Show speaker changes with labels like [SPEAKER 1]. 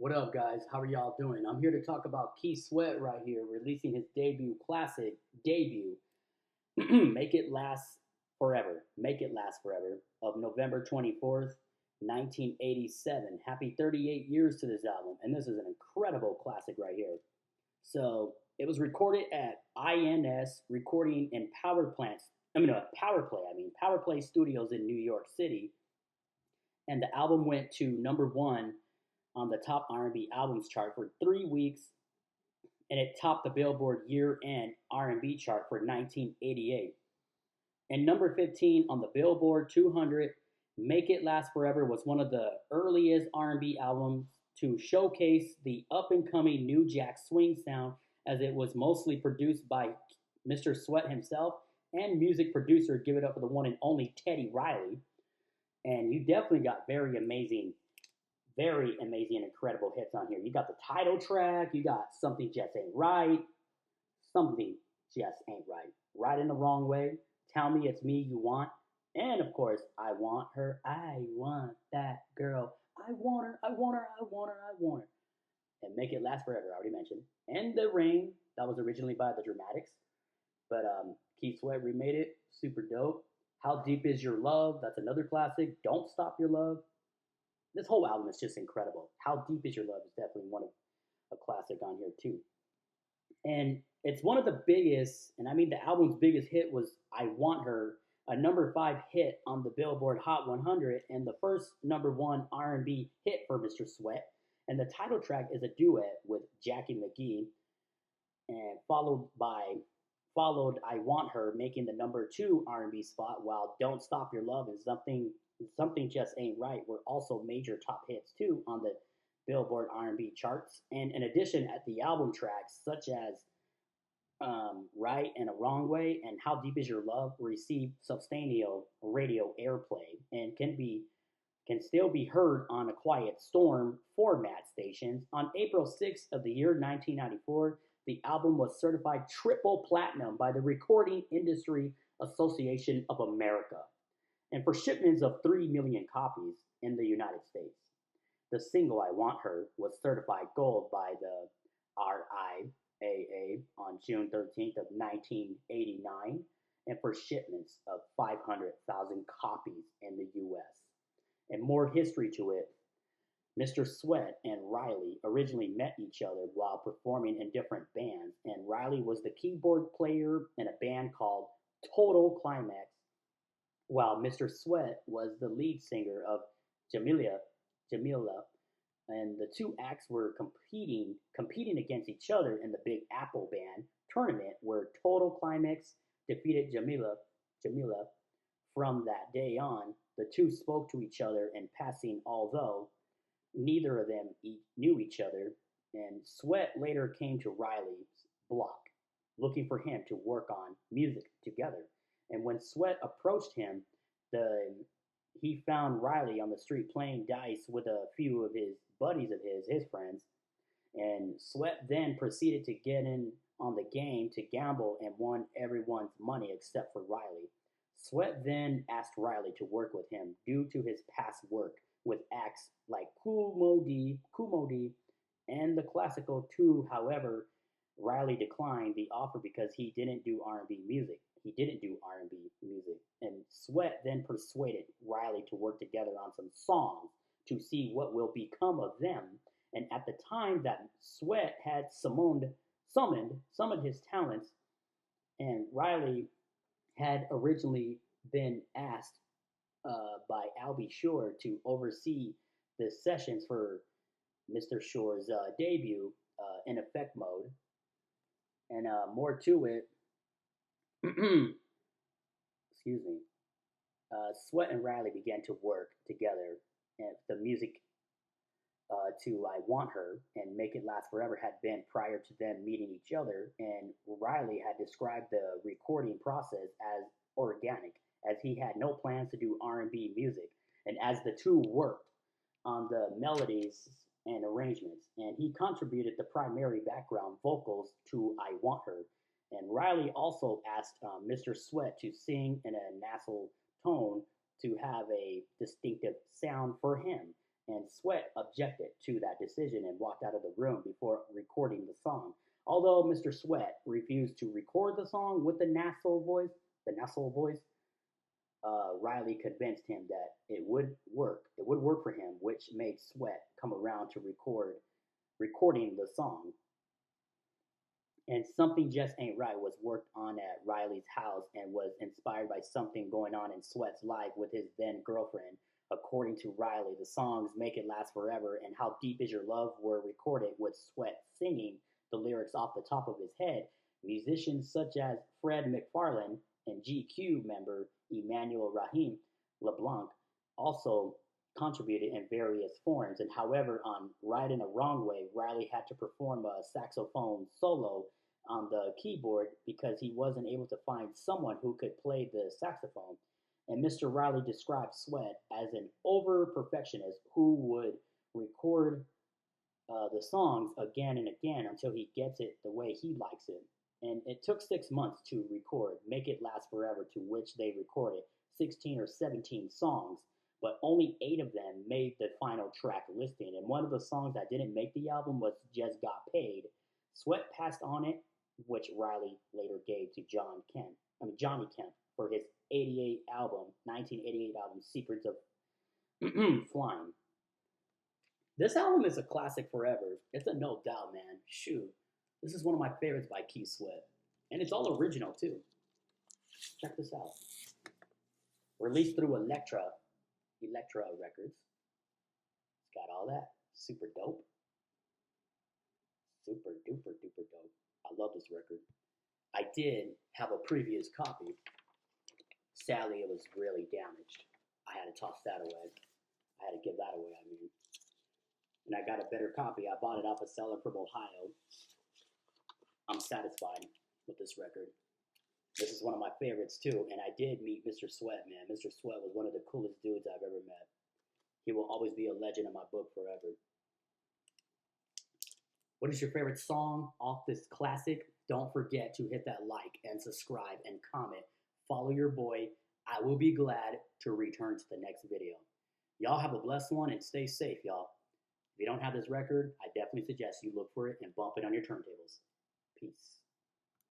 [SPEAKER 1] What up, guys? How are y'all doing? I'm here to talk about Keith Sweat right here, releasing his debut, Make It Last Forever. Make It Last Forever of November 24th, 1987. Happy 38 years to this album, and this is an incredible classic right here. So it was recorded at INS Recording and Power Plants. Power Play Studios in New York City, and the album went to number one on the top R&B albums chart for 3 weeks, and it topped the Billboard Year-End R&B chart for 1988. And number 15 on the Billboard 200, Make It Last Forever was one of the earliest R&B albums to showcase the up-and-coming new jack swing sound, as it was mostly produced by Mr. Sweat himself and music producer, give it up for the one and only Teddy Riley. And you definitely got very amazing and incredible hits on here. You got the title track, you got Something Just Ain't Right, Something Just Ain't Right, Right in the Wrong Way, Tell Me It's Me You Want, and of course, I Want Her, I Want That Girl, I Want Her, I Want Her, I Want Her, I Want Her, and Make It Last Forever, I already mentioned. And The Ring, that was originally by The Dramatics, but Keith Sweat remade it, super dope. How Deep Is Your Love, that's another classic. Don't Stop Your Love, this whole album is just incredible. How Deep Is Your Love is definitely one of a classic on here too. And it's one of the biggest, and I mean the album's biggest hit was I Want Her, a number five hit on the Billboard Hot 100, and the first number one R&B hit for Mr. Sweat. And the title track is a duet with Jackie McGee, and followed I Want Her, making the number two R&B spot, while Don't Stop Your Love and Something Just Ain't Right were also major top hits too on the Billboard R&B charts. And in addition, at the album tracks such as Right and a Wrong Way and How Deep Is Your Love received substantial radio airplay and can still be heard on a Quiet Storm format stations. On April 6th of the year 1994, the album was certified triple platinum by the Recording Industry Association of America, and for shipments of 3 million copies in the United States. The single I Want Her was certified gold by the RIAA on June 13th of 1989, and for shipments of 500,000 copies in the US. And more history to it, Mr. Sweat and Riley originally met each other while performing in different bands, and Riley was the keyboard player in a band called Total Climax, while Mr. Sweat was the lead singer of Jamila, and the two acts were competing against each other in the Big Apple Band tournament, where Total Climax defeated Jamila. From that day on, the two spoke to each other in passing, although neither of them knew each other, and Sweat later came to Riley's block, looking for him to work on music together. And when Sweat approached him, he found Riley on the street playing dice with a few of his buddies of his friends. And Sweat then proceeded to get in on the game to gamble and won everyone's money except for Riley. Sweat then asked Riley to work with him due to his past work with acts like Kumo D, and the Classical 2. However, Riley declined the offer because he didn't do R&B music. And Sweat then persuaded Riley to work together on some songs to see what will become of them. And at the time that Sweat had summoned his talents, and Riley had originally been asked by Albie Shore to oversee the sessions for Mr. Shore's debut, In Effect Mode. And more to it, excuse me, Sweat and Riley began to work together, and the music to I Want Her and Make It Last Forever had been prior to them meeting each other, and Riley had described the recording process as organic, as he had no plans to do R&B music, and as the two worked on the melodies and arrangements, and he contributed the primary background vocals to I Want Her. And Riley also asked Mr. Sweat to sing in a nasal tone to have a distinctive sound for him. and Sweat objected to that decision and walked out of the room before recording the song. Although Mr. Sweat refused to record the song with the nasal voice, Riley convinced him that it would work. It would work for him, which made Sweat come around to recording the song. And Something Just Ain't Right was worked on at Riley's house and was inspired by something going on in Sweat's life with his then girlfriend. According to Riley, the songs Make It Last Forever and How Deep Is Your Love were recorded with Sweat singing the lyrics off the top of his head. Musicians such as Fred McFarlane and GQ member Emmanuel Rahim LeBlanc also contributed in various forms. And however, on Right in a Wrong Way, Riley had to perform a saxophone solo on the keyboard because he wasn't able to find someone who could play the saxophone. And Mr. Riley described Sweat as an over perfectionist who would record the songs again and again until he gets it the way he likes it. And it took 6 months to record Make It Last Forever, to which they recorded 16 or 17 songs, but only 8 of them made the final track listing. And one of the songs that didn't make the album was Just Got Paid. Sweat passed on it, which Riley later gave to Johnny Kemp for his 1988 album, Secrets of Flying. This album is a classic forever. It's a no doubt, man. Shoot. This is one of my favorites by Keith Sweat. And it's all original, too. Check this out. Released through Elektra Records. It's got all that. Super dope. Super duper duper dope. I love this record. I did have a previous copy. Sadly, it was really damaged. I had to toss that away. I had to give that away, I mean. And I got a better copy. I bought it off a seller from Ohio. I'm satisfied with this record. This is one of my favorites too, and I did meet Mr. Sweat, man. Mr. Sweat was one of the coolest dudes I've ever met. He will always be a legend in my book forever. What is your favorite song off this classic? Don't forget to hit that like and subscribe and comment. Follow your boy. I will be glad to return to the next video. Y'all have a blessed one and stay safe, y'all. If you don't have this record, I definitely suggest you look for it and bump it on your turntables. Peace.